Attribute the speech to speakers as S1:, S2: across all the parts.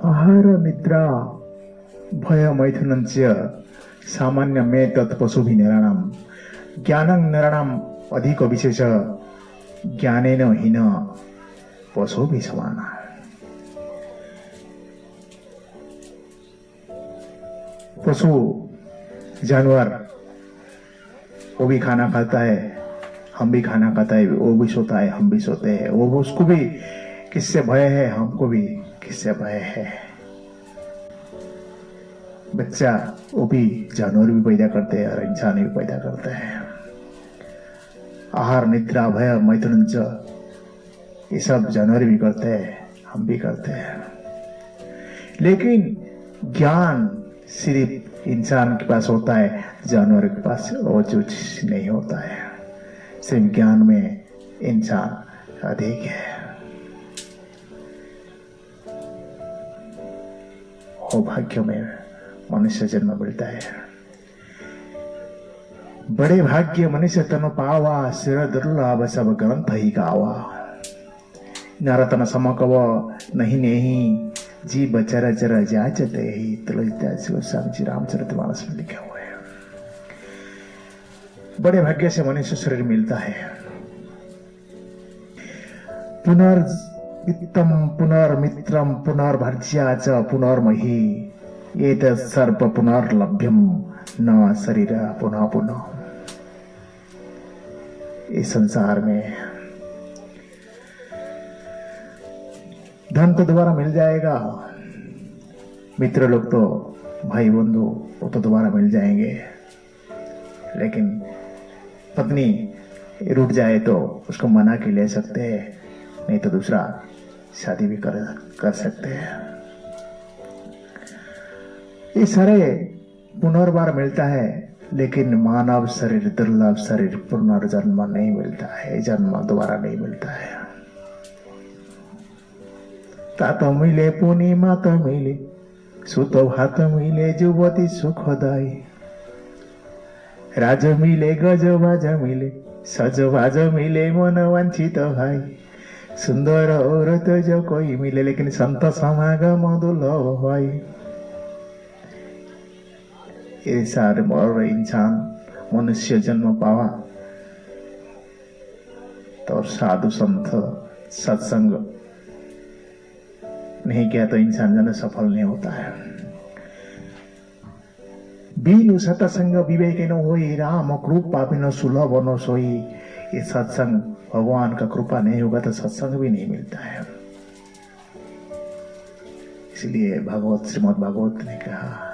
S1: आहार निद्रा भय मैथुनञ्च सामान्य तत् पशुभिः नराणां ज्ञानं नराणाम् अधिक विशेष ज्ञानेन हीन पशुभिः समाना। पशु जानवर वो भी खाना खाता है, हम भी खाना खाता है, वो भी सोता है, हम भी सोते हैं, वो उसको भी किससे भय है, हमको भी किससे भय है। बच्चा वो भी जानवर भी पैदा करते हैं और इंसान भी पैदा करते हैं। आहार निद्रा भय मैथुन ये सब जानवर भी करते हैं, हम भी करते हैं। लेकिन ज्ञान सिर्फ इंसान के पास होता है, जानवर के पास वो कुछ नहीं होता है। सिर्फ ज्ञान में इंसान अधिक है। वो भाग्य में मनुष्य जन्म मिलता है। बड़े भाग्य मनुष्य तन पावा, सिर दुर्लभ सब ग्रंथ ही गावा। नरतन समकव नहीं नहीं, जी बचर जर जाचते ही। तुलसीदास गोस्वामी जी रामचरितमानस में लिखे हुए हैं। बड़े भाग्य से मनुष्य शरीर मिलता है। पुनर्वित्तम पुनर्मित्रम पुनर्भर्ज्या च पुनर्मही, एतत् सर्व पुनर्लभ्यम न शरीर पुनः पुनः। इस संसार में धन तो दोबारा मिल जाएगा, मित्र लोग तो भाई बंधु वो तो दोबारा मिल जाएंगे, लेकिन पत्नी रूठ जाए तो उसको मना के ले सकते हैं, नहीं तो दूसरा शादी भी कर सकते हैं। ये सारे पुनर्बार मिलता है, लेकिन मानव शरीर दुर्लभ शरीर पुनर्जन्म नहीं मिलता है, जन्म दोबारा नहीं मिलता है। तात मिले पुनि मात मिले, सुत भात मिले जुवती सुखदाई। राज मिले गज बाज मिले, सज बाज मिले मन वांछित भाई। सुंदर औरत जो कोई मिले, लेकिन संत समागम दुर्लभ भाई। ये सारे और इंसान मनुष्य जन्म पावा तो साधु संत सत्संग नहीं किया तो इंसान जन सफल नहीं होता है। बीनु सत्संग विवेक न होई, राम कृपा बिन सुलभ न सोई। ये सत्संग भगवान का कृपा नहीं होगा तो सत्संग भी नहीं मिलता है। इसलिए भागवत श्रीमद् भागवत ने कहा,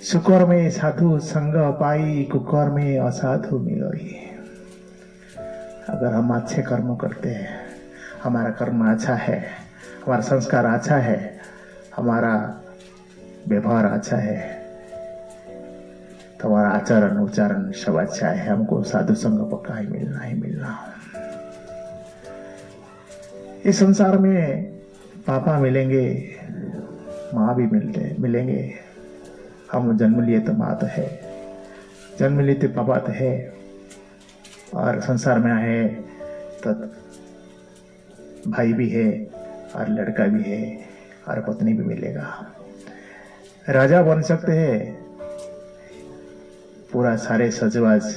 S1: सुकर में साधु संग पाई, कुकर में असाधु मिलोई। अगर हम अच्छे कर्म करते हैं, हमारा कर्म अच्छा है, हमारा संस्कार अच्छा है, हमारा व्यवहार अच्छा है, तो हमारा आचरण उच्चारण सब अच्छा है, हमको साधु संग पक्का ही मिलना। इस संसार में पापा मिलेंगे, माँ भी मिलेंगे। हम जन्म लिए तो माँ तो है, जन्म लिए तो पापा तो है, और संसार में आए तो भाई भी है और लड़का भी है और पत्नी भी मिलेगा। राजा बन सकते हैं, पूरा सारे सजवाज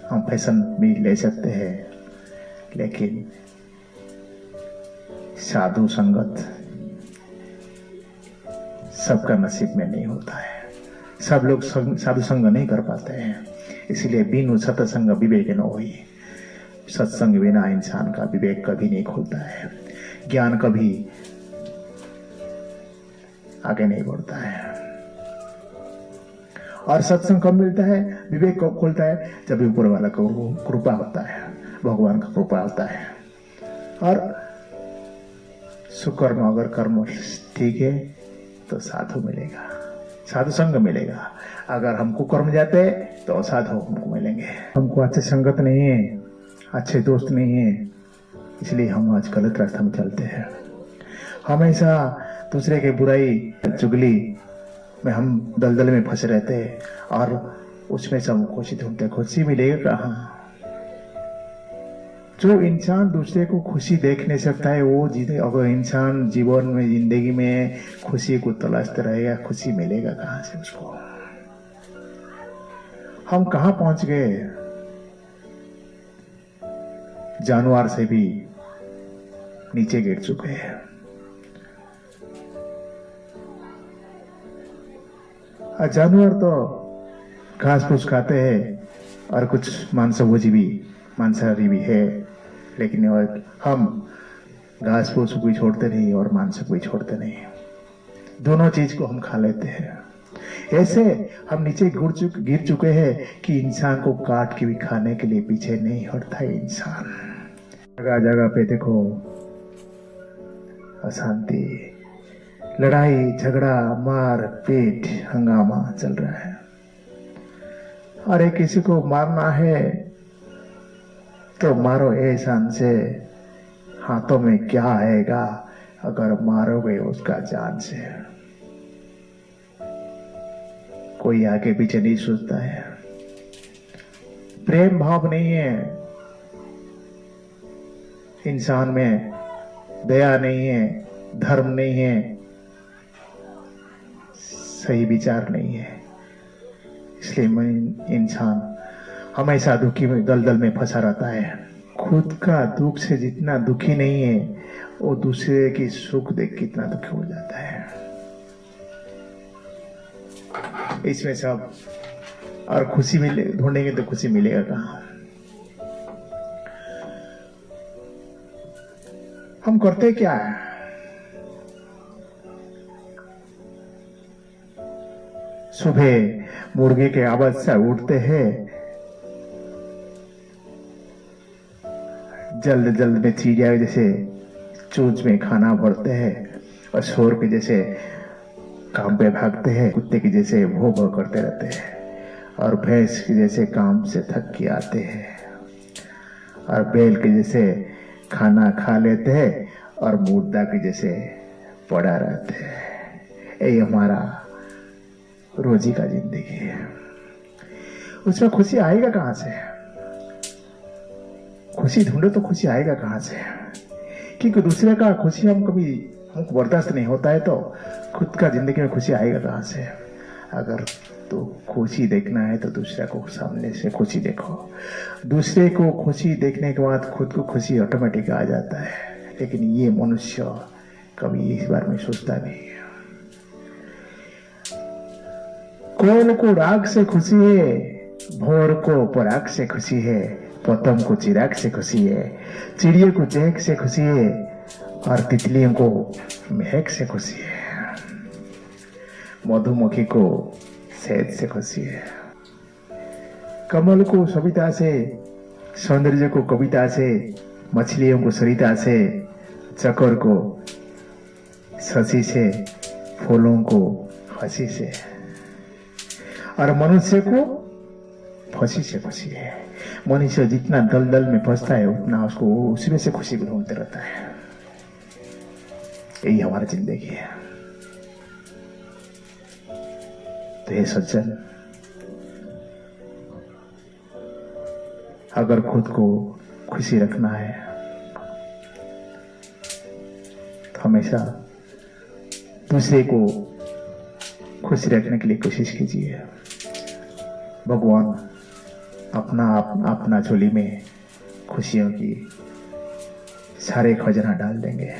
S1: हम फैशन भी ले सकते हैं, लेकिन साधु संगत सबका नसीब में नहीं होता है। सब लोग साधु संग नहीं कर पाते हैं। इसलिए बिनु सत्संग विवेक न होई। सत्संग बिना इंसान का विवेक कभी नहीं खुलता है, ज्ञान कभी आगे नहीं बढ़ता है। और सत्संग कब मिलता है, विवेक कब खुलता है, जब ऊपर वाला का कृपा होता है, भगवान का कृपा होता है। और सुकर्म अगर कर्म ठीक है तो साधु मिलेगा, साधु संग मिलेगा। अगर हम कुकर्म जाते तो असाधु हमको मिलेंगे। हमको अच्छे संगत नहीं है, अच्छे दोस्त नहीं है, इसलिए हम आज गलत रास्ता में चलते हैं। हमेशा दूसरे के बुराई चुगली में हम दलदल में फंसे रहते हैं, और उसमें सब खुशी ढूंढते, खुशी मिलेगी कहाँ। जो इंसान दूसरे को खुशी देख नहीं सकता है वो अगर इंसान जीवन में जिंदगी में खुशी को तलाशते रहेगा, खुशी मिलेगा कहां से उसको? हम कहां पहुंच गए? जानवर से भी नीचे गिर चुके हैं। जानवर तो घास फूस खाते हैं और कुछ मांसाहारी भी है, लेकिन हम घास फूस को भी छोड़ते नहीं और मांस को भी छोड़ते नहीं, दोनों चीज को हम खा लेते हैं। ऐसे हम नीचे गिर चुके हैं कि इंसान को काट के भी खाने के लिए पीछे नहीं हटता है इंसान। जगह जगह पे देखो अशांति, लड़ाई झगड़ा, मार पीट, हंगामा चल रहा है। अरे किसी को मारना है तो मारो एहसान से, हाथों में क्या आएगा अगर मारोगे उसका जान से। कोई आगे पीछे नहीं सोचता है, प्रेम भाव नहीं है इंसान में, दया नहीं है, धर्म नहीं है, सही विचार नहीं है। इसलिए इंसान हमेशा दुखी में दलदल में फंसा रहता है। खुद का दुख से जितना दुखी नहीं है वो दूसरे की सुख देख कितना दुखी हो जाता है। इसमें सब और खुशी ढूंढेंगे तो खुशी मिलेगा कहां? हम करते क्या है? सुबह मुर्गे के आवाज से उठते हैं, जल्द जल्द में चिड़िया जैसे चूंच में खाना भरते हैं और शोर के जैसे काम पे भागते हैं, कुत्ते की जैसे भो भो करते रहते हैं और भैंस के जैसे काम से थक के आते हैं और बैल के जैसे खाना खा लेते हैं और मुर्दा के जैसे पड़ा रहते हैं। यही हमारा रोजी का जिंदगी है। उसमें खुशी आएगा कहां से? खुशी ढूंढो तो खुशी आएगा कहां से? क्योंकि दूसरे का खुशी हमको बर्दाश्त नहीं होता है तो खुद का जिंदगी में खुशी आएगा कहां से? अगर तो खुशी देखना है तो दूसरे को सामने से खुशी देखो। दूसरे को खुशी देखने के बाद खुद को खुशी ऑटोमेटिक आ जाता है, लेकिन ये मनुष्य कभी इस बारे में सोचता नहीं है। कोयल को राग से खुशी है, भोर को पराग से खुशी है, पतंग को चिराग से खुशी है, चिड़ियों को चहक से खुशी है और तितलियों को महक से खुशी है, मधुमक्खी को शहद से खुशी है, कमल को सविता से, सौंदर्य को कविता से, मछलियों को सरिता से, चकोर को शशि से, फूलों को हंसी से और मनुष्य को फंसी से खुशी है। मनुष्य जितना दलदल में फंसता है उतना उसको उसी में से खुशी को ढूंढते रहता है। यही हमारी जिंदगी है। तो ये सज्जन, अगर खुद को खुशी रखना है तो हमेशा दूसरे को खुश रखने के लिए कोशिश कीजिए। भगवान अपना झोली में खुशियों की सारे खजाना डाल देंगे।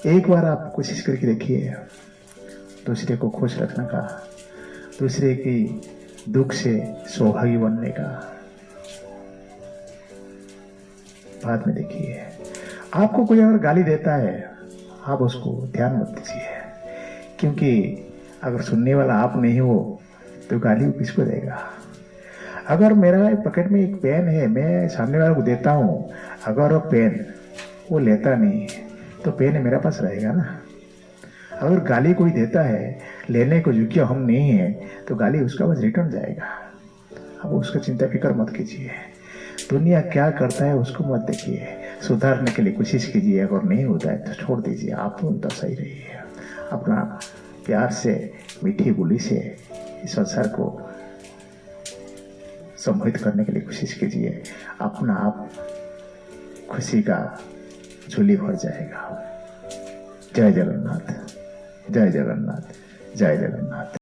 S1: एक बार आप कोशिश करके देखिए दूसरे को खुश रखने का, दूसरे की दुख से सौभागी बनने का। बाद में देखिए, आपको कोई अगर गाली देता है आप उसको ध्यान मत दीजिए, क्योंकि अगर सुनने वाला आप नहीं हो तो गाली किसको देगा? अगर मेरा पॉकेट में एक पेन है, मैं सामने वाले को देता हूं, अगर वो पेन वो लेता नहीं तो पेन मेरे पास रहेगा ना। अगर गाली कोई देता है, लेने को योग्य हम नहीं है तो गाली उसका बस रिटर्न जाएगा। अब उसका चिंता फिक्र मत कीजिए। दुनिया क्या करता है उसको मत देखिए, सुधारने के लिए कोशिश कीजिए। अगर नहीं होता है तो छोड़ दीजिए, आप तो सही रहिए। अपना प्यार से, मीठी बोली से इस संसार को सम्मोहित करने के लिए कोशिश कीजिए, अपना आप खुशी का झोली भर जाएगा। जय जगन्नाथ, जय जगन्नाथ, जय जगन्नाथ।